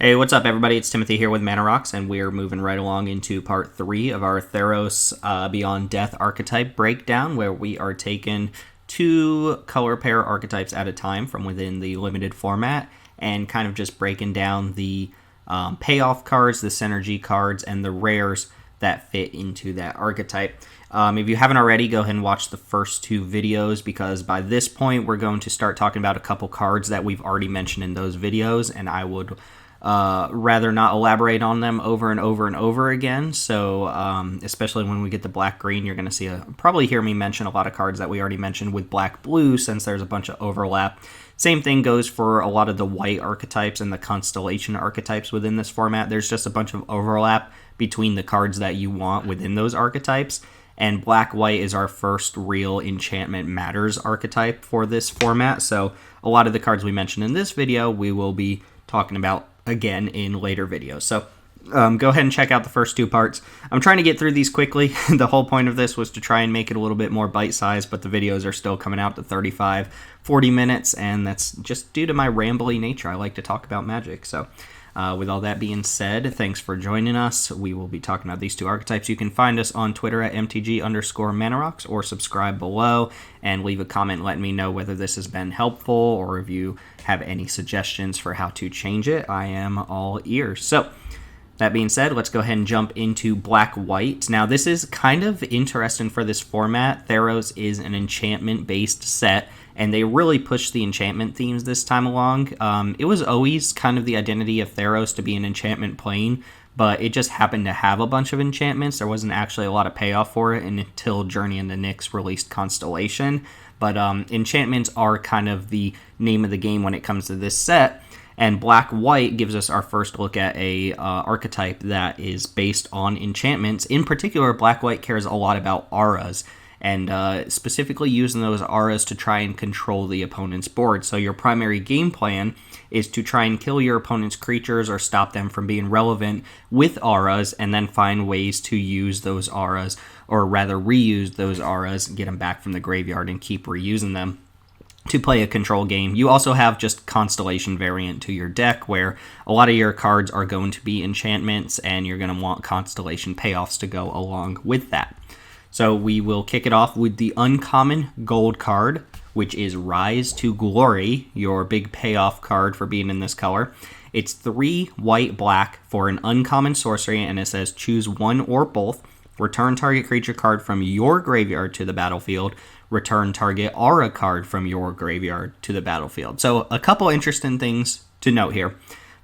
Hey, what's up, everybody? It's Timothy here with Mana Rocks, and we're moving right along into part 3 of our Theros Beyond Death archetype breakdown, where we are taking 2 color pair archetypes at a time from within the limited format and kind of just breaking down the payoff cards, the synergy cards, and the rares that fit into that archetype. If you haven't already, go ahead and watch the first 2 videos, because by this point we're going to start talking about a couple cards that we've already mentioned in those videos, and I would rather not elaborate on them over and over and over again. So especially when we get to black green, you're going to see probably hear me mention a lot of cards that we already mentioned with black blue, since there's a bunch of overlap. Same thing goes for a lot of the white archetypes and the constellation archetypes within this format. There's just a bunch of overlap between the cards that you want within those archetypes. And black-white is our first real Enchantment Matters archetype for this format. So a lot of the cards we mentioned in this video, we will be talking about again in later videos. So go ahead and check out the first 2 parts. I'm trying to get through these quickly. The whole point of this was to try and make it a little bit more bite-sized, but the videos are still coming out to 35, 40 minutes, and that's just due to my rambly nature. I like to talk about Magic. So with all that being said, thanks for joining us. We will be talking about these 2 archetypes. You can find us on Twitter at MTG_ManaRocks, or subscribe below and leave a comment letting me know whether this has been helpful or if you have any suggestions for how to change it. I am all ears. So that being said, let's go ahead and jump into black-white. Now, this is kind of interesting for this format. Theros is an enchantment-based set, and they really pushed the enchantment themes this time along. It was always kind of the identity of Theros to be an enchantment plane, but it just happened to have a bunch of enchantments. There wasn't actually a lot of payoff for it until Journey in the Nyx released Constellation. But enchantments are kind of the name of the game when it comes to this set. And black-white gives us our first look at a archetype that is based on enchantments. In particular, black-white cares a lot about auras, and specifically using those auras to try and control the opponent's board. So your primary game plan is to try and kill your opponent's creatures or stop them from being relevant with auras, and then find ways to use those auras, or rather reuse those auras, get them back from the graveyard and keep reusing them to play a control game. You also have just Constellation variant to your deck, where a lot of your cards are going to be enchantments, and you're going to want Constellation payoffs to go along with that. So we will kick it off with the uncommon gold card, which is Rise to Glory, your big payoff card for being in this color. It's 3 white-black for an uncommon sorcery, and it says choose one or both. Return target creature card from your graveyard to the battlefield. Return target aura card from your graveyard to the battlefield. So a couple interesting things to note here.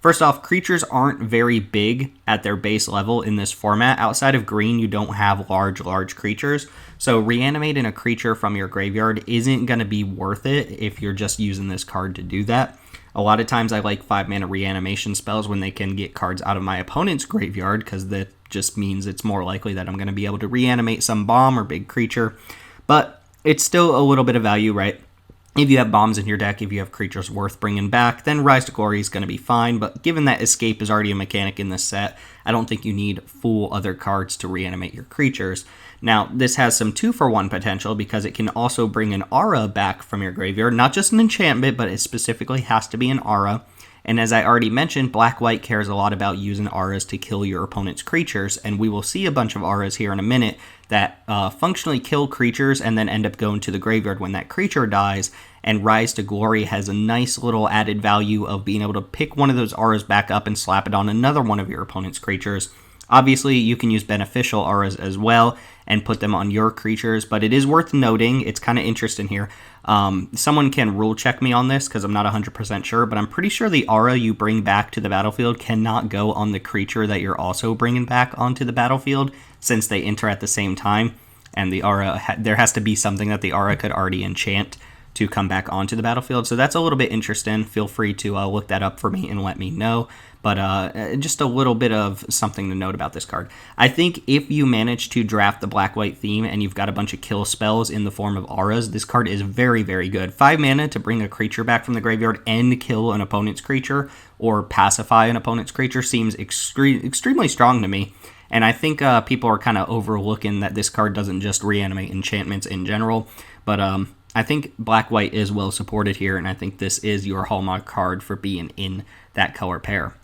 First off, creatures aren't very big at their base level in this format. Outside of green, you don't have large creatures. So reanimating a creature from your graveyard isn't going to be worth it if you're just using this card to do that. A lot of times I like 5-mana reanimation spells when they can get cards out of my opponent's graveyard, because that just means it's more likely that I'm going to be able to reanimate some bomb or big creature. But it's still a little bit of value, right? If you have bombs in your deck, if you have creatures worth bringing back, then Rise to Glory is going to be fine. But given that Escape is already a mechanic in this set, I don't think you need full other cards to reanimate your creatures. Now, this has some 2-for-1 potential, because it can also bring an aura back from your graveyard. Not just an enchantment, but it specifically has to be an aura. And as I already mentioned, black-white cares a lot about using auras to kill your opponent's creatures, and we will see a bunch of auras here in a minute that functionally kill creatures and then end up going to the graveyard when that creature dies. And Rise to Glory has a nice little added value of being able to pick one of those auras back up and slap it on another one of your opponent's creatures. Obviously, you can use beneficial auras as well and put them on your creatures, but it is worth noting, it's kind of interesting here. Someone can rule check me on this, because I'm not 100% sure, but I'm pretty sure the aura you bring back to the battlefield cannot go on the creature that you're also bringing back onto the battlefield, since they enter at the same time, and the aura, there has to be something that the aura could already enchant to come back onto the battlefield. So that's a little bit interesting. Feel free to look that up for me and let me know. But just a little bit of something to note about this card. I think if you manage to draft the black-white theme and you've got a bunch of kill spells in the form of auras, this card is very, very good. 5 mana to bring a creature back from the graveyard and kill an opponent's creature, or pacify an opponent's creature, seems extremely strong to me. And I think people are kind of overlooking that this card doesn't just reanimate enchantments in general. But I think black-white is well supported here, and I think this is your hallmark card for being in that color pair.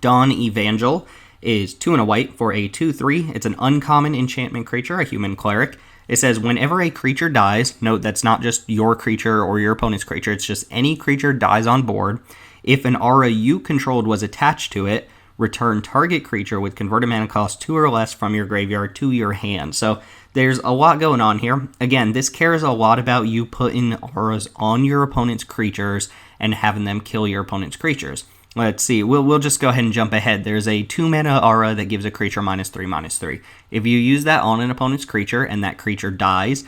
Dawn Evangel is 2 and a white for a 2/3. It's an uncommon enchantment creature, a human cleric. It says whenever a creature dies, note that's not just your creature or your opponent's creature, it's just any creature dies on board. If an aura you controlled was attached to it, return target creature with converted mana cost 2 or less from your graveyard to your hand. So there's a lot going on here. Again, this cares a lot about you putting auras on your opponent's creatures and having them kill your opponent's creatures. Let's see, we'll just go ahead and jump ahead. There's a 2 mana aura that gives a creature -3/-3. If you use that on an opponent's creature and that creature dies,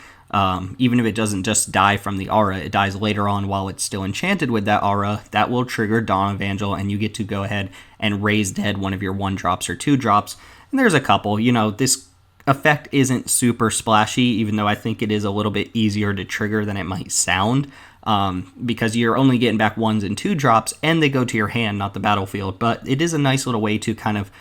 even if it doesn't just die from the aura, it dies later on while it's still enchanted with that aura, that will trigger Dawn Evangel, and you get to go ahead and raise dead one of your 1-drops or 2-drops. And there's a couple. This effect isn't super splashy, even though I think it is a little bit easier to trigger than it might sound, because you're only getting back 1s and 2-drops, and they go to your hand, not the battlefield. But it is a nice little way to kind of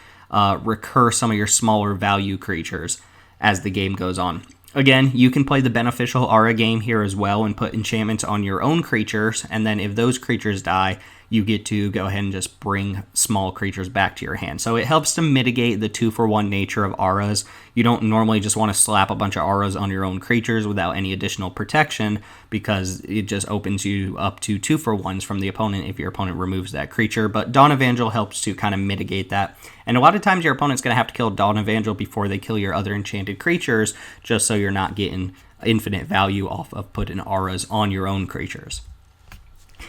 recur some of your smaller value creatures as the game goes on. Again, you can play the beneficial aura game here as well and put enchantments on your own creatures, and then if those creatures die, you get to go ahead and just bring small creatures back to your hand. So it helps to mitigate the 2-for-1 nature of auras. You don't normally just want to slap a bunch of auras on your own creatures without any additional protection, because it just opens you up to 2-for-1s from the opponent if your opponent removes that creature. But Dawn Evangel helps to kind of mitigate that. And a lot of times your opponent's going to have to kill Dawn Evangel before they kill your other enchanted creatures, just so you're not getting infinite value off of putting auras on your own creatures.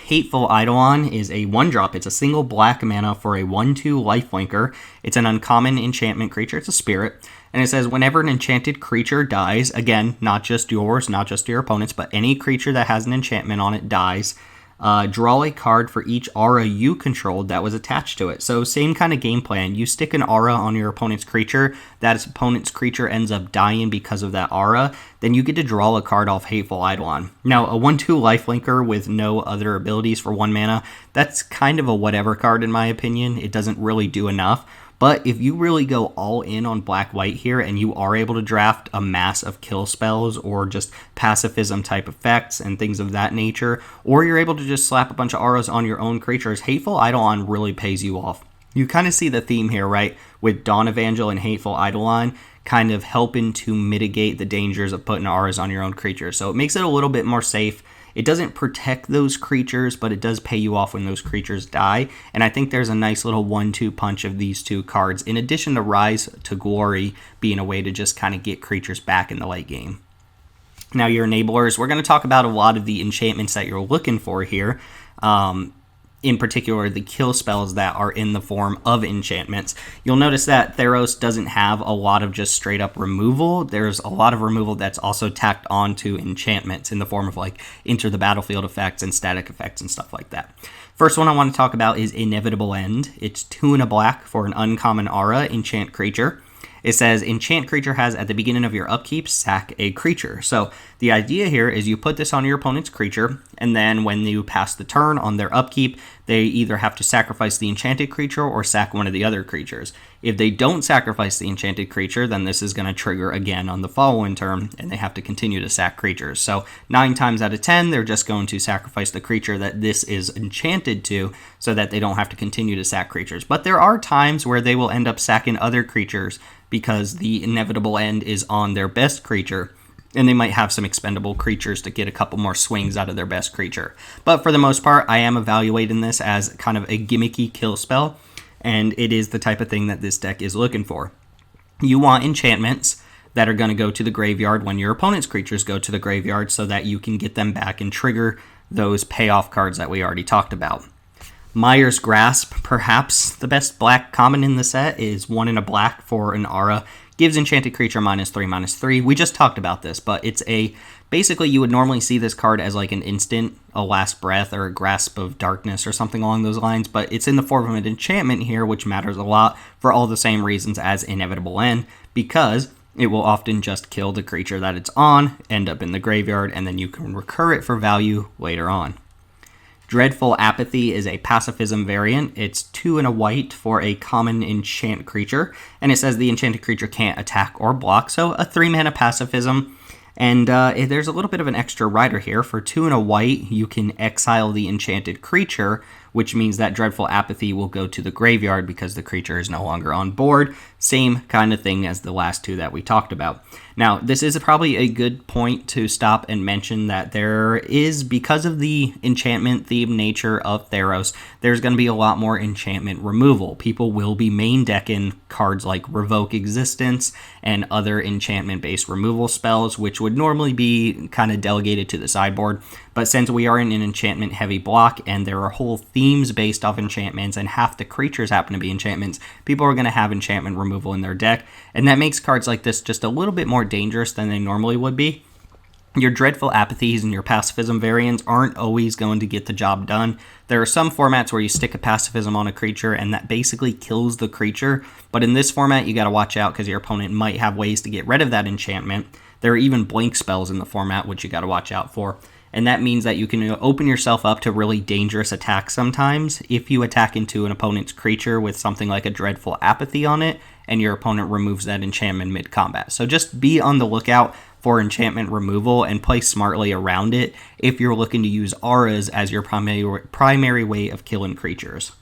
Hateful Eidolon is a 1-drop. It's a single black mana for a 1/2 lifelinker. It's an uncommon enchantment creature. It's a spirit. And it says whenever an enchanted creature dies, again, not just yours, not just your opponent's, but any creature that has an enchantment on it dies, draw a card for each aura you controlled that was attached to it. So same kind of game plan. You stick an aura on your opponent's creature, that opponent's creature ends up dying because of that aura, then you get to draw a card off Hateful Eidolon. Now, a 1/2 lifelinker with no other abilities for 1 mana, that's kind of a whatever card in my opinion. It doesn't really do enough. But if you really go all in on black-white here and you are able to draft a mass of kill spells or just pacifism type effects and things of that nature, or you're able to just slap a bunch of auras on your own creatures, Hateful Eidolon really pays you off. You kind of see the theme here, right? With Dawn Evangel and Hateful Eidolon kind of helping to mitigate the dangers of putting auras on your own creatures. So it makes it a little bit more safe. It doesn't protect those creatures, but it does pay you off when those creatures die. And I think there's a nice little 1-2 punch of these two cards, in addition to Rise to Glory being a way to just kind of get creatures back in the late game. Now, your enablers, we're going to talk about a lot of the enchantments that you're looking for here. In particular, the kill spells that are in the form of enchantments. You'll notice that Theros doesn't have a lot of just straight up removal. There's a lot of removal that's also tacked onto enchantments in the form of like enter the battlefield effects and static effects and stuff like that. First one I want to talk about is Inevitable End. It's 2 and a black for an uncommon aura, enchant creature. It says, enchant creature has at the beginning of your upkeep, sack a creature. So the idea here is you put this on your opponent's creature, and then when you pass the turn on their upkeep, they either have to sacrifice the enchanted creature or sack one of the other creatures. If they don't sacrifice the enchanted creature, then this is going to trigger again on the following turn, and they have to continue to sack creatures. So 9 times out of 10, they're just going to sacrifice the creature that this is enchanted to, so that they don't have to continue to sack creatures. But there are times where they will end up sacking other creatures because the inevitable end is on their best creature, and they might have some expendable creatures to get a couple more swings out of their best creature. But for the most part, I am evaluating this as kind of a gimmicky kill spell, and it is the type of thing that this deck is looking for. You want enchantments that are going to go to the graveyard when your opponent's creatures go to the graveyard, so that you can get them back and trigger those payoff cards that we already talked about. Mire's Grasp, perhaps the best black common in the set, is 1 and a black for an aura. Gives enchanted creature -3/-3. We just talked about this, but it's basically you would normally see this card as like an instant, a last breath, or a grasp of darkness or something along those lines, but it's in the form of an enchantment here, which matters a lot for all the same reasons as Inevitable End, because it will often just kill the creature that it's on, end up in the graveyard, and then you can recur it for value later on. Dreadful Apathy is a pacifism variant. It's 2 and a white for a common enchant creature, and it says the enchanted creature can't attack or block, so a 3-mana pacifism. And there's a little bit of an extra rider here. For 2 and a white, you can exile the enchanted creature, which means that Dreadful Apathy will go to the graveyard because the creature is no longer on board. Same kind of thing as the last two that we talked about. Now, this is probably a good point to stop and mention that there is, because of the enchantment themed nature of Theros, there's going to be a lot more enchantment removal. People will be main decking cards like Revoke Existence and other enchantment-based removal spells, which would normally be kind of delegated to the sideboard. But since we are in an enchantment-heavy block and there are whole themes based off enchantments and half the creatures happen to be enchantments, people are going to have enchantment removal in their deck, and that makes cards like this just a little bit more dangerous than they normally would be. Your Dreadful Apathies and your Pacifism variants aren't always going to get the job done. There are some formats where you stick a Pacifism on a creature and that basically kills the creature, but in this format you got to watch out because your opponent might have ways to get rid of that enchantment. There are even blink spells in the format which you got to watch out for, and that means that you can open yourself up to really dangerous attacks sometimes if you attack into an opponent's creature with something like a Dreadful Apathy on it and your opponent removes that enchantment mid-combat. So just be on the lookout for enchantment removal and play smartly around it if you're looking to use auras as your primary way of killing creatures.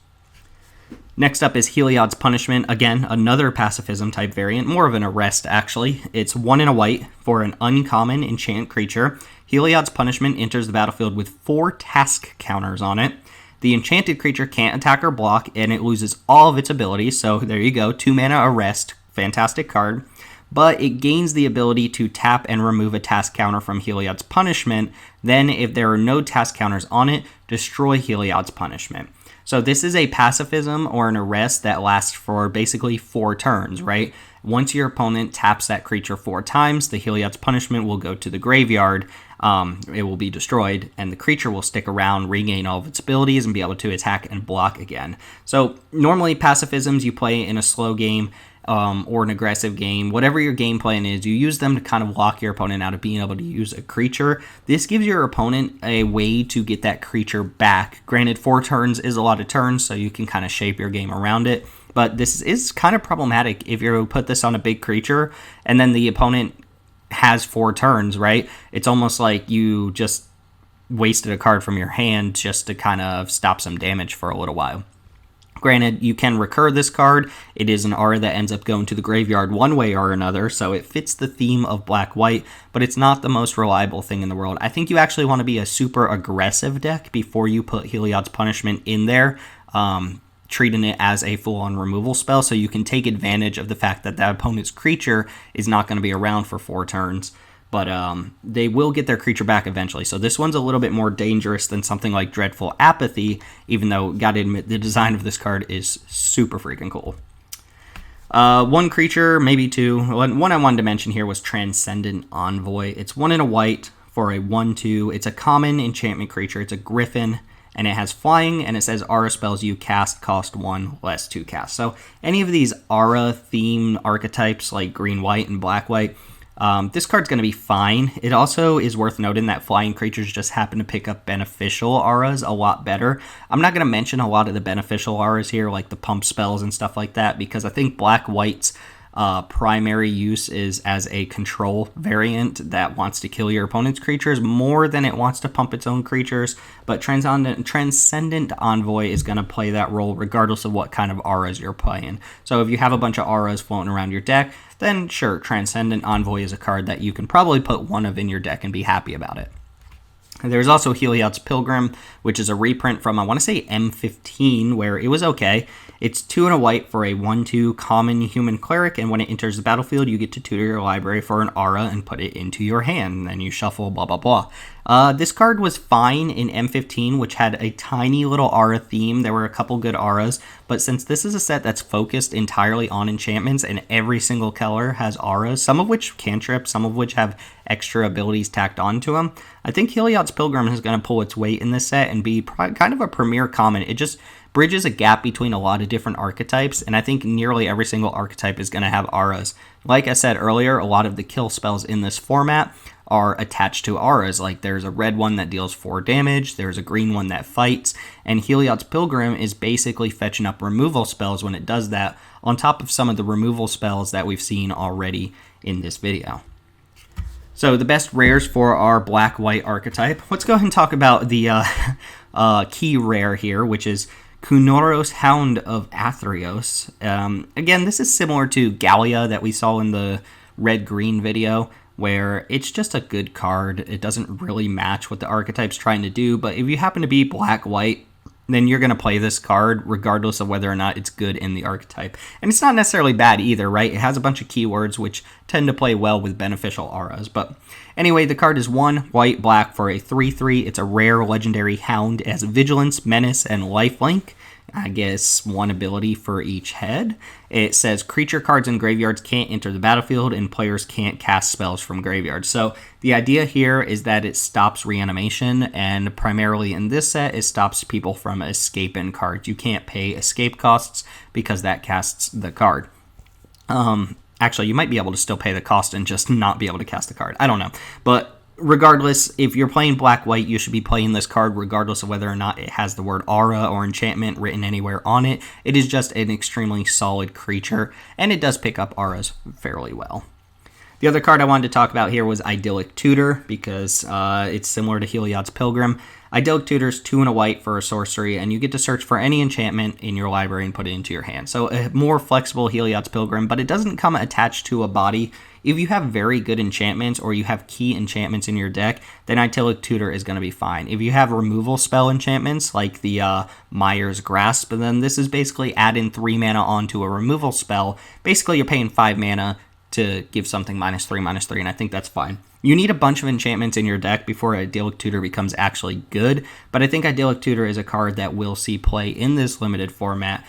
Next up is Heliod's Punishment. Again, another Pacifism type variant, more of an arrest actually. It's 1 and a white for an uncommon enchant creature. Heliod's Punishment enters the battlefield with 4 task counters on it. The enchanted creature can't attack or block, and it loses all of its abilities, so there you go, 2 mana arrest, fantastic card. But it gains the ability to tap and remove a task counter from Heliod's Punishment. Then, if there are no task counters on it, destroy Heliod's Punishment. So this is a pacifism or an arrest that lasts for basically 4 turns, right? Once your opponent taps that creature 4 times, the Heliod's Punishment will go to the graveyard. It will be destroyed, and the creature will stick around, regain all of its abilities, and be able to attack and block again. So normally pacifisms you play in a slow game or an aggressive game, whatever your game plan is, you use them to kind of lock your opponent out of being able to use a creature. This gives your opponent a way to get that creature back. Granted, 4 turns is a lot of turns, so you can kind of shape your game around it. But this is kind of problematic if you put this on a big creature and then the opponent has 4 turns, right? It's almost like you just wasted a card from your hand just to kind of stop some damage for a little while. Granted, you can recur this card. It is an aura that ends up going to the graveyard one way or another, so it fits the theme of black-white, but it's not the most reliable thing in the world. I think you actually want to be a super aggressive deck before you put Heliod's Punishment in there, treating it as a full-on removal spell, so you can take advantage of the fact that that opponent's creature is not going to be around for 4 turns. But they will get their creature back eventually. So this one's a little bit more dangerous than something like Dreadful Apathy, even though, gotta admit, the design of this card is super freaking cool. 1 creature, maybe 2. One I wanted to mention here was Transcendent Envoy. It's 1 and a white for a 1/2. It's a common enchantment creature. It's a griffin, and it has flying, and it says aura spells you cast cost 1 less 2 cast. So any of these aura-themed archetypes like green-white and black-white, this card's going to be fine. It also is worth noting that flying creatures just happen to pick up beneficial auras a lot better. I'm not going to mention a lot of the beneficial auras here, like the pump spells and stuff like that, because I think black-white's primary use is as a control variant that wants to kill your opponent's creatures more than it wants to pump its own creatures. But Transcendent Envoy is going to play that role regardless of what kind of auras you're playing. So if you have a bunch of auras floating around your deck, then sure, Transcendent Envoy is a card that you can probably put one of in your deck and be happy about it. There's also Heliod's Pilgrim, which is a reprint from, I want to say, M15, where it was okay. It's 2 and a white for a 1/2 common human cleric, and when it enters the battlefield, you get to tutor your library for an aura and put it into your hand, and then you shuffle, blah, blah, blah. This card was fine in M15, which had a tiny little aura theme. There were a couple good auras, but since this is a set that's focused entirely on enchantments, and every single color has auras, some of which cantrip, some of which have extra abilities tacked onto them, I think Heliod's Pilgrim is going to pull its weight in this set and be kind of a premier common. It just bridges a gap between a lot of different archetypes, and I think nearly every single archetype is going to have auras. Like I said earlier, a lot of the kill spells in this format are attached to auras. Like there's a red one that deals 4 damage, there's a green one that fights, and Heliod's Pilgrim is basically fetching up removal spells when it does that, on top of some of the removal spells that we've seen already in this video. So the best rares for our black-white archetype. Let's go ahead and talk about the key rare here, which is Kunoros, Hound of Athreos. Again, this is similar to Gallia that we saw in the red-green video, where it's just a good card. It doesn't really match what the archetype's trying to do, but if you happen to be black-white, then you're going to play this card regardless of whether or not it's good in the archetype. And it's not necessarily bad either, right? It has a bunch of keywords which tend to play well with beneficial auras. But anyway, the card is 1 white, black for a 3/3. It's a rare legendary hound. It has Vigilance, Menace, and Lifelink. I guess 1 ability for each head. It says creature cards in graveyards can't enter the battlefield and players can't cast spells from graveyards. So the idea here is that it stops reanimation, and primarily in this set, it stops people from escaping cards. You can't pay escape costs because that casts the card. Actually, you might be able to still pay the cost and just not be able to cast the card. I don't know. But regardless, if you're playing black-white, you should be playing this card regardless of whether or not it has the word aura or enchantment written anywhere on it. It is just an extremely solid creature, and it does pick up auras fairly well. The other card I wanted to talk about here was Idyllic Tutor, because it's similar to Heliod's Pilgrim. Idyllic Tutor is 2 and a white for a sorcery, and you get to search for any enchantment in your library and put it into your hand. So a more flexible Heliod's Pilgrim, but it doesn't come attached to a body. If you have very good enchantments or you have key enchantments in your deck, then Idyllic Tutor is going to be fine. If you have removal spell enchantments like the Myers Grasp, then this is basically add in 3 mana onto a removal spell. Basically, you're paying 5 mana to give something -3/-3, and I think that's fine. You need a bunch of enchantments in your deck before Idyllic Tutor becomes actually good, but I think Idyllic Tutor is a card that will see play in this limited format.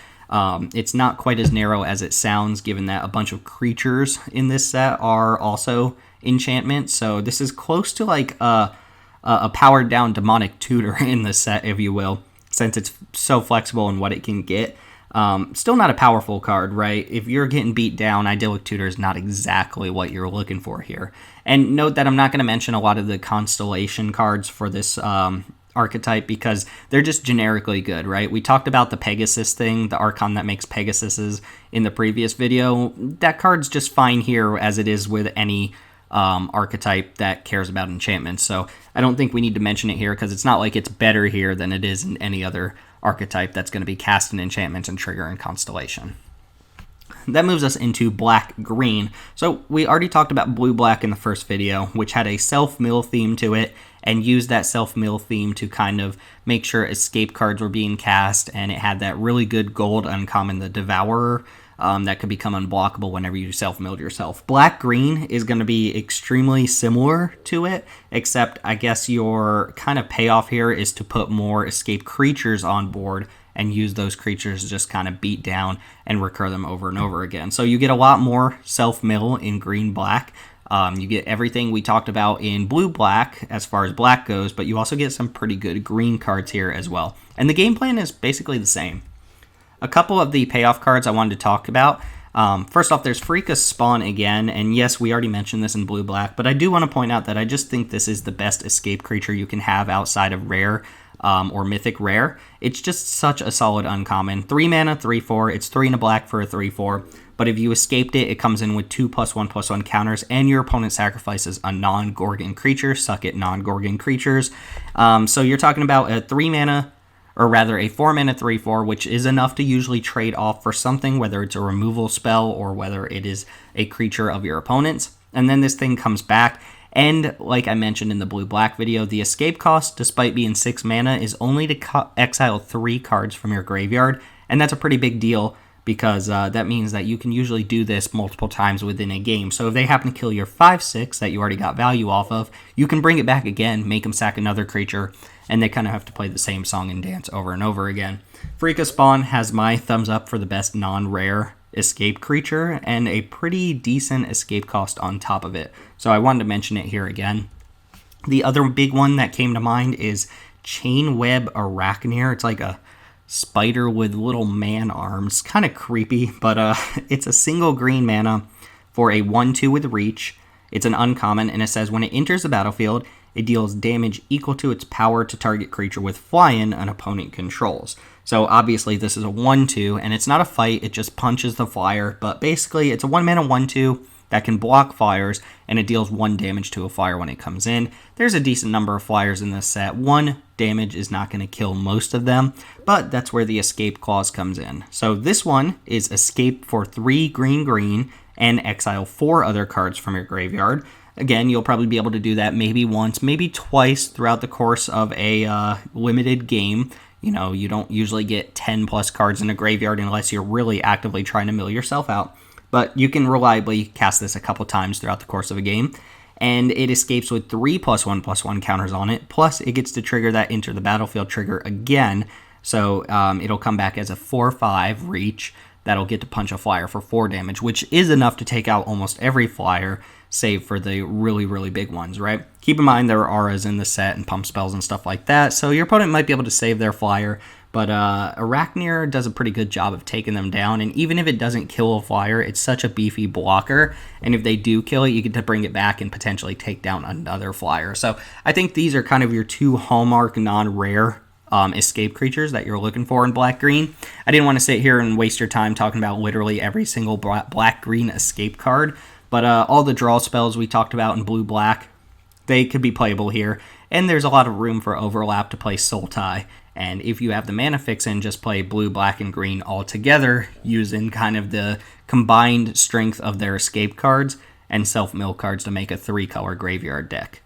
It's not quite as narrow as it sounds, given that a bunch of creatures in this set are also enchantments, so this is close to like a powered-down demonic tutor in this set, if you will, since it's so flexible in what it can get. Still not a powerful card, right? If you're getting beat down, Idyllic Tutor is not exactly what you're looking for here. And note that I'm not going to mention a lot of the constellation cards for this archetype because they're just generically good, right? We talked about the Pegasus thing, the Archon that makes Pegasuses in the previous video. That card's just fine here as it is with any archetype that cares about enchantments. So I don't think we need to mention it here because it's not like it's better here than it is in any other archetype that's going to be casting enchantments and triggering Constellation. That moves us into black-green. So we already talked about blue-black in the first video, which had a self-mill theme to it, and used that self-mill theme to kind of make sure escape cards were being cast, and it had that really good gold uncommon, the Devourer, that could become unblockable whenever you self-milled yourself. Black-green is going to be extremely similar to it, except I guess your kind of payoff here is to put more escape creatures on board and use those creatures to just kind of beat down and recur them over and over again. So you get a lot more self-mill in green-black. You get everything we talked about in blue-black as far as black goes, but you also get some pretty good green cards here as well. And the game plan is basically the same. A couple of the payoff cards I wanted to talk about. First off, there's Freaka's Spawn again, and yes, we already mentioned this in blue-black, but I do want to point out that I just think this is the best escape creature you can have outside of rare or mythic rare. It's just such a solid uncommon. 3 mana, 3/4. It's 3 and a black for a 3/4. But if you escaped it, it comes in with 2+1/+1 counters, and your opponent sacrifices a non-Gorgon creature. Suck it, non-Gorgon creatures. So you're talking about a 3 mana, or rather a 4 mana 3/4, which is enough to usually trade off for something, whether it's a removal spell or whether it is a creature of your opponent's. And then this thing comes back. And like I mentioned in the blue-black video, the escape cost, despite being 6 mana, is only to exile 3 cards from your graveyard. And that's a pretty big deal because that means that you can usually do this multiple times within a game. So if they happen to kill your 5/6 that you already got value off of, you can bring it back again, make them sack another creature, and they kind of have to play the same song and dance over and over again. Freaka's Spawn has my thumbs up for the best non-rare escape creature and a pretty decent escape cost on top of it. So I wanted to mention it here again. The other big one that came to mind is Chainweb Arachneer. It's like a spider with little man arms. Kind of creepy, but it's a single green mana for a 1/2 with reach. It's an uncommon, and it says when it enters the battlefield, it deals damage equal to its power to target creature with fly-in an opponent controls. So obviously this is a 1/2, and it's not a fight, it just punches the flyer, but basically it's a 1 mana 1/2 that can block flyers, and it deals 1 damage to a flyer when it comes in. There's a decent number of flyers in this set. 1 damage is not going to kill most of them, but that's where the escape clause comes in. So this one is escape for 3 green, and exile 4 other cards from your graveyard. Again, you'll probably be able to do that maybe once, maybe twice throughout the course of a limited game. You know, you don't usually get 10 plus cards in a graveyard unless you're really actively trying to mill yourself out. But you can reliably cast this a couple times throughout the course of a game. And it escapes with 3+1/+1 counters on it. Plus, it gets to trigger that enter the battlefield trigger again. So it'll come back as a 4/5 reach. That'll get to punch a flyer for 4 damage, which is enough to take out almost every flyer, save for the really, really big ones, right? Keep in mind there are auras in the set and pump spells and stuff like that, so your opponent might be able to save their flyer, but Arachnir does a pretty good job of taking them down, and even if it doesn't kill a flyer, it's such a beefy blocker, and if they do kill it, you get to bring it back and potentially take down another flyer. So I think these are kind of your 2 hallmark non-rare escape creatures that you're looking for in black-green. I didn't want to sit here and waste your time talking about literally every single black-green escape card, but all the draw spells we talked about in blue-black, they could be playable here, and there's a lot of room for overlap to play Sultai. And if you have the mana fix in, just play blue, black, and green all together using kind of the combined strength of their escape cards and self-mill cards to make a 3-color graveyard deck.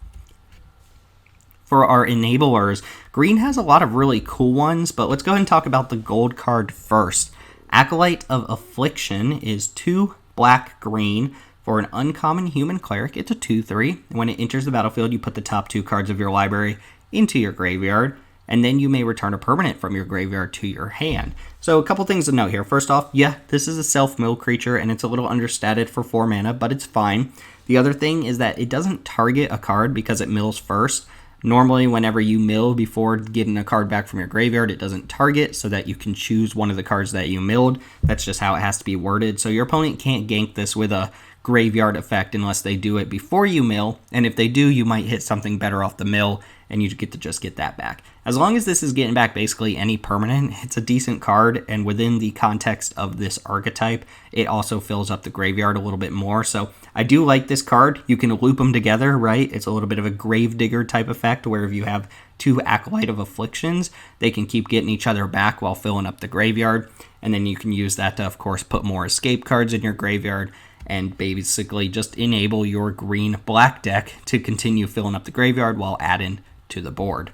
For our enablers, green has a lot of really cool ones, but let's go ahead and talk about the gold card first. Acolyte of Affliction is 2 black-green for an uncommon human cleric. It's a 2/3. When it enters the battlefield, you put the top 2 cards of your library into your graveyard, and then you may return a permanent from your graveyard to your hand. So a couple things to note here. First off, yeah, this is a self-mill creature, and it's a little understated for 4 mana, but it's fine. The other thing is that it doesn't target a card because it mills first. Normally, whenever you mill before getting a card back from your graveyard, it doesn't target so that you can choose one of the cards that you milled. That's just how it has to be worded. So your opponent can't gank this with a graveyard effect unless they do it before you mill. And if they do, you might hit something better off the mill and you get to just get that back. As long as this is getting back basically any permanent, it's a decent card, and within the context of this archetype, it also fills up the graveyard a little bit more. So I do like this card. You can loop them together, right? It's a little bit of a Gravedigger type effect, where if you have 2 Acolyte of Afflictions, they can keep getting each other back while filling up the graveyard, and then you can use that to, of course, put more escape cards in your graveyard, and basically just enable your green-black deck to continue filling up the graveyard while adding to the board.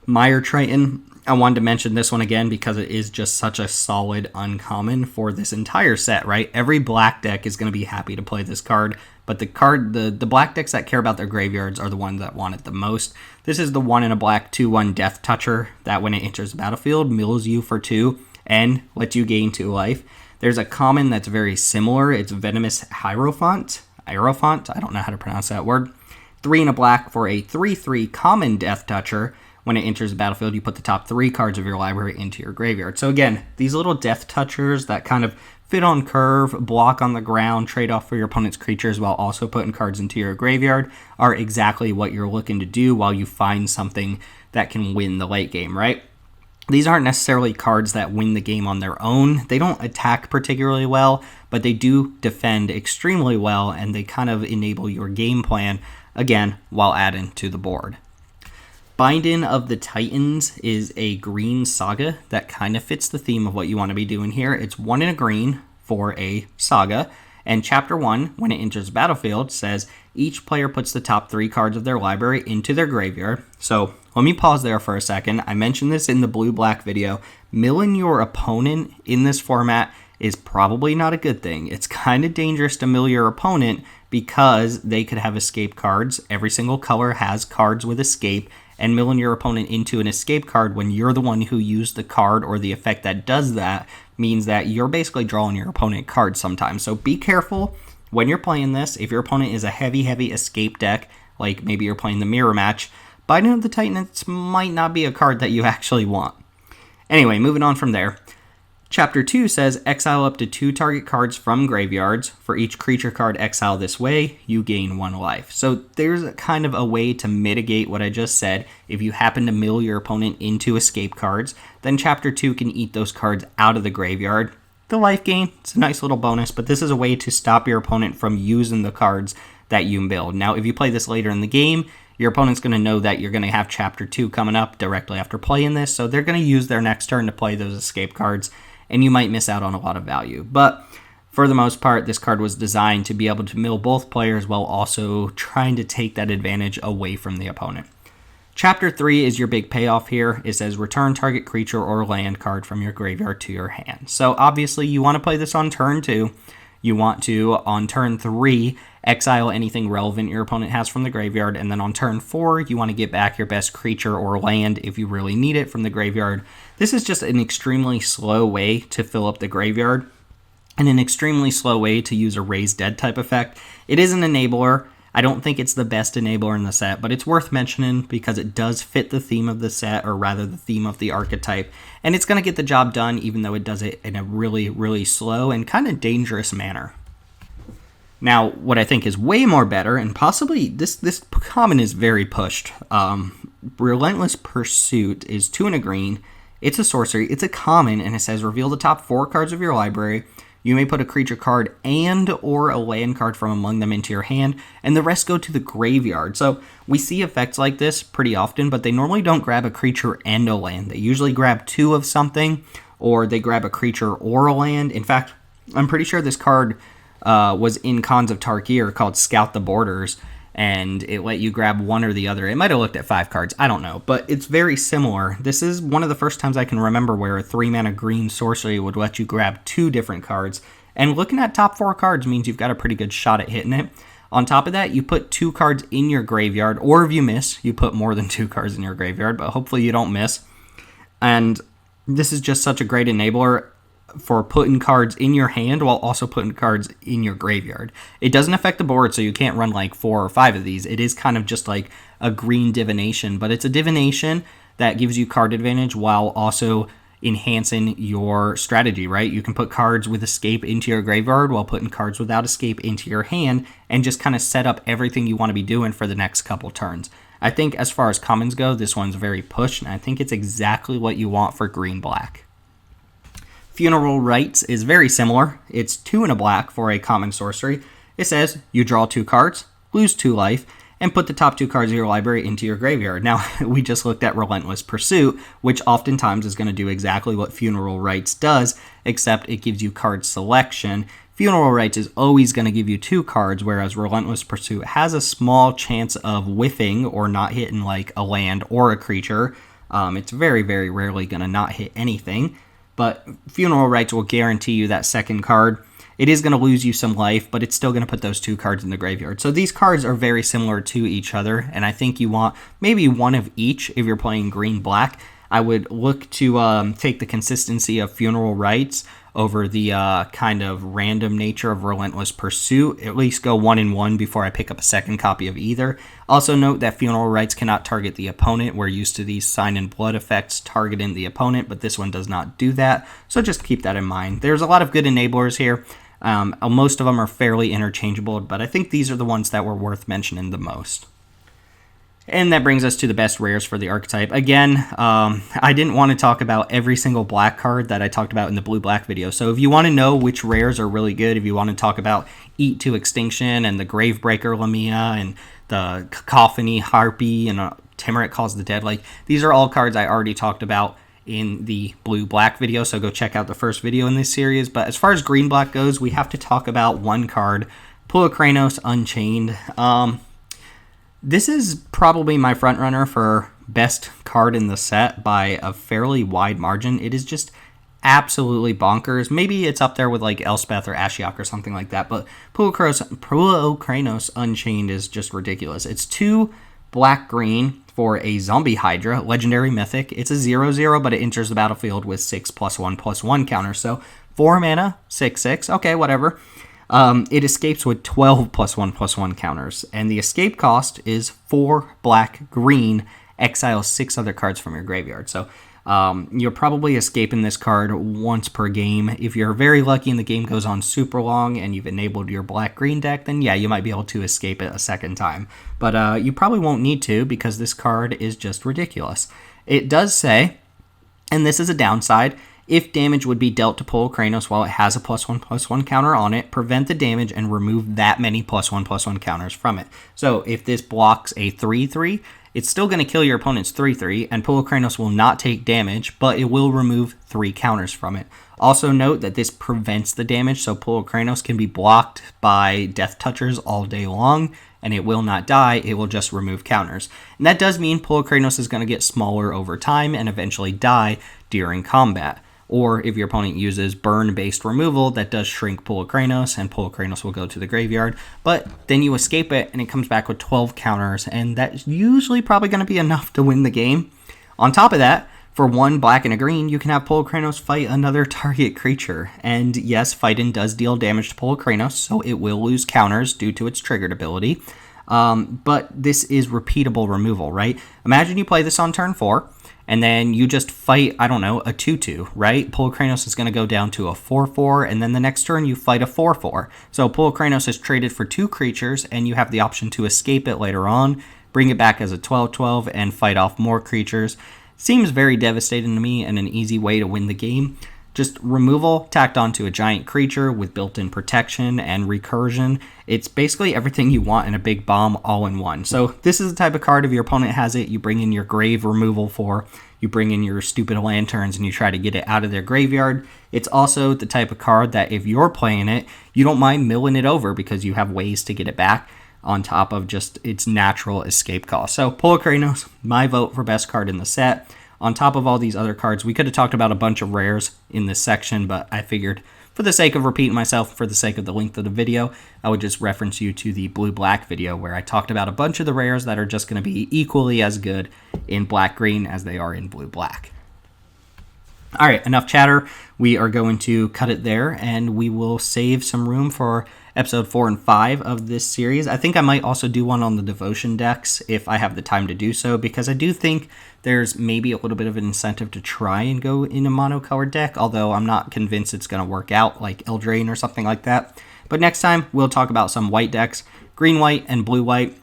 Mire Triton, I wanted to mention this one again because it is just such a solid uncommon for this entire set, right? Every black deck is going to be happy to play this card, but the black decks that care about their graveyards are the ones that want it the most. This is the 1 in a black 2/1 Death Toucher that when it enters the battlefield, mills you for 2 and lets you gain 2 life. There's a common that's very similar. It's Venomous Hierophant. I don't know how to pronounce that word. 3 in a black for a 3/3 common Death Toucher. When it enters the battlefield, you put the top 3 cards of your library into your graveyard. So again, these little Death Touchers that kind of fit on curve, block on the ground, trade off for your opponent's creatures while also putting cards into your graveyard are exactly what you're looking to do while you find something that can win the late game, right? These aren't necessarily cards that win the game on their own. They don't attack particularly well, but they do defend extremely well, and they kind of enable your game plan, again, while adding to the board. Binding of the Titans is a green saga that kind of fits the theme of what you want to be doing here. It's 1 in a green for a saga, and Chapter 1, when it enters the battlefield, says each player puts the top 3 cards of their library into their graveyard. So let me pause there for a second. I mentioned this in the blue-black video. Milling your opponent in this format is probably not a good thing. It's kind of dangerous to mill your opponent because they could have escape cards. Every single color has cards with escape, and milling your opponent into an escape card when you're the one who used the card or the effect that does that means that you're basically drawing your opponent cards sometimes. So be careful when you're playing this. If your opponent is a heavy escape deck, like maybe you're playing the mirror match, Binding of the Titans might not be a card that you actually want. Anyway, moving on from there. Chapter 2 says exile up to 2 target cards from graveyards. For each creature card exiled this way, you gain 1 life. So there's kind of a way to mitigate what I just said. If you happen to mill your opponent into escape cards, then Chapter 2 can eat those cards out of the graveyard. the life gain. It's a nice little bonus, but this is a way to stop your opponent from using the cards that you build. Now, if you play this later in the game, your opponent's going to know that you're going to have Chapter 2 coming up directly after playing this, so they're going to use their next turn to play those escape cards, and you might miss out on a lot of value. But for the most part, this card was designed to be able to mill both players while also trying to take that advantage away from the opponent. Chapter 3 is your big payoff here. It says return target creature or land card from your graveyard to your hand. So obviously you want to play this on turn 2. You want to, on turn 3, exile anything relevant your opponent has from the graveyard, and then on turn 4, you want to get back your best creature or land if you really need it from the graveyard. This is just an extremely slow way to fill up the graveyard, and an extremely slow way to use a Raise Dead type effect. It is an enabler. I don't think it's the best enabler in the set, but it's worth mentioning because it does fit the theme of the set, or rather the theme of the archetype, and it's going to get the job done even though it does it in a really, really slow and kind of dangerous manner. Now, what I think is way more better, and possibly this common is very pushed, Relentless Pursuit is 2 and a green. It's a sorcery, it's a common, and it says reveal the top 4 cards of your library. You may put a creature card and or a land card from among them into your hand, and the rest go to the graveyard. So we see effects like this pretty often, but they normally don't grab a creature and a land. They usually grab 2 of something, or they grab a creature or a land. In fact, I'm pretty sure this card was in Khans of Tarkir called Scout the Borders, and it let you grab one or the other. It might have looked at 5 cards, I don't know, but it's very similar. This is one of the first times I can remember where a 3-mana green sorcery would let you grab 2 different cards, and looking at top 4 cards means you've got a pretty good shot at hitting it. On top of that, you put 2 cards in your graveyard, or if you miss, you put more than 2 cards in your graveyard, but hopefully you don't miss. And this is just such a great enabler for putting cards in your hand while also putting cards in your graveyard. It doesn't affect the board, so you can't run like 4 or 5 of these. It is kind of just like a green divination, but it's a divination that gives you card advantage while also enhancing your strategy, right? You can put cards with escape into your graveyard while putting cards without escape into your hand, and just kind of set up everything you want to be doing for the next couple turns. I think as far as commons go, this one's very pushed, and I think it's exactly what you want for green-black. Funeral Rites is very similar. It's 2 and a black for a common sorcery. It says you draw 2 cards, lose 2 life, and put the top 2 cards of your library into your graveyard. Now, we just looked at Relentless Pursuit, which oftentimes is going to do exactly what Funeral Rites does, except it gives you card selection. Funeral Rites is always going to give you 2 cards, whereas Relentless Pursuit has a small chance of whiffing or not hitting like a land or a creature. It's very, very rarely going to not hit anything. But Funeral Rites will guarantee you that second card. It is going to lose you some life, but it's still going to put those 2 cards in the graveyard. So these cards are very similar to each other, and I think you want maybe one of each if you're playing green-black. I would look to take the consistency of Funeral Rites over the kind of random nature of Relentless Pursuit. At least go 1 and 1 before I pick up a second copy of either. Also note that Funeral Rites cannot target the opponent. We're used to these Sign and Blood effects targeting the opponent, but this one does not do that. So just keep that in mind. There's a lot of good enablers here. Most of them are fairly interchangeable, but I think these are the ones that were worth mentioning the most. And that brings us to the best rares for the archetype. Again, I didn't want to talk about every single black card that I talked about in the blue-black video. So if you want to know which rares are really good, if you want to talk about Eat to Extinction and the Gravebreaker Lamia and the Cacophony Harpy and Timurit Calls the Dead, like these are all cards I already talked about in the blue-black video, so go check out the first video in this series. But as far as green-black goes, we have to talk about one card, Pulokranos Unchained. This is probably my front runner for best card in the set by a fairly wide margin. It is just absolutely bonkers. Maybe it's up there with like Elspeth or Ashiok or something like that, but Pulokranos Unchained is just ridiculous. It's 2 black-green for a Zombie Hydra, legendary mythic. It's a 0/0, but it enters the battlefield with 6+1/+1 counters. So 4 mana, 6/6, okay, whatever. It escapes with 12 +1/+1 counters, and the escape cost is 4 black-green, exile 6 other cards from your graveyard. So you're probably escaping this card once per game. If you're very lucky and the game goes on super long and you've enabled your black-green deck, then yeah, you might be able to escape it a second time. But you probably won't need to because this card is just ridiculous. It does say, and this is a downside, If damage would be dealt to Pulokranos while it has a +1/+1 counter on it, prevent the damage and remove that many +1/+1 counters from it. So if this blocks a 3/3, it's still going to kill your opponent's 3/3, and Pulokranos will not take damage, but it will remove 3 counters from it. Also note that this prevents the damage, so Pulokranos can be blocked by Death Touchers all day long, and it will not die, it will just remove counters. And that does mean Pulokranos is going to get smaller over time and eventually die during combat. Or if your opponent uses burn-based removal, that does shrink Pulokranos, and Pulokranos will go to the graveyard. But then you escape it, and it comes back with 12 counters, and that's usually probably going to be enough to win the game. On top of that, for 1 black and a green, you can have Pulokranos fight another target creature. And yes, Fightin does deal damage to Pulokranos, so it will lose counters due to its triggered ability. But this is repeatable removal, right? Imagine you play this on turn 4, and then you just fight, I don't know, a 2/2, right? Pulokranos is going to go down to a 4/4, and then the next turn you fight a 4/4. So Pulokranos is traded for 2 creatures, and you have the option to escape it later on, bring it back as a 12/12, and fight off more creatures. Seems very devastating to me and an easy way to win the game. Just removal tacked onto a giant creature with built-in protection and recursion. It's basically everything you want in a big bomb all in one. So this is the type of card, if your opponent has it, you bring in your grave removal for, you bring in your stupid lanterns and you try to get it out of their graveyard. It's also the type of card that if you're playing it, you don't mind milling it over because you have ways to get it back on top of just its natural escape cost. So Pulokranos, my vote for best card in the set. On top of all these other cards, we could have talked about a bunch of rares in this section, but I figured for the sake of repeating myself, for the sake of the length of the video, I would just reference you to the blue-black video where I talked about a bunch of the rares that are just going to be equally as good in black-green as they are in blue-black. All right, enough chatter. We are going to cut it there, and we will save some room for episode 4 and 5 of this series. I think I might also do one on the Devotion decks if I have the time to do so, because I do think there's maybe a little bit of an incentive to try and go in a monocolored deck, although I'm not convinced it's going to work out like Eldraine or something like that. But next time, we'll talk about some white decks, green-white and blue-white.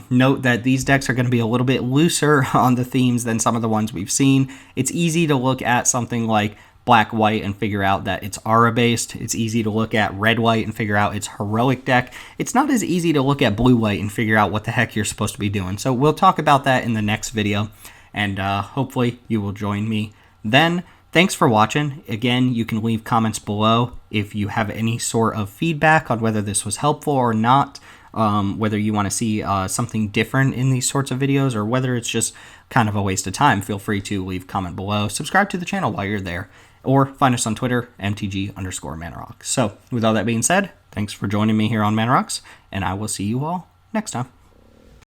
Note that these decks are going to be a little bit looser on the themes than some of the ones we've seen. It's easy to look at something like black-white and figure out that it's aura-based. It's easy to look at red-white and figure out it's heroic deck. It's not as easy to look at blue-white and figure out what the heck you're supposed to be doing. So we'll talk about that in the next video, and hopefully you will join me then. Thanks for watching. Again, you can leave comments below if you have any sort of feedback on whether this was helpful or not, whether you want to see something different in these sorts of videos, or whether it's just kind of a waste of time. Feel free to leave a comment below. Subscribe to the channel while you're there, or find us on Twitter, MTG_ManaRocks. So with all that being said, thanks for joining me here on ManaRocks, and I will see you all next time.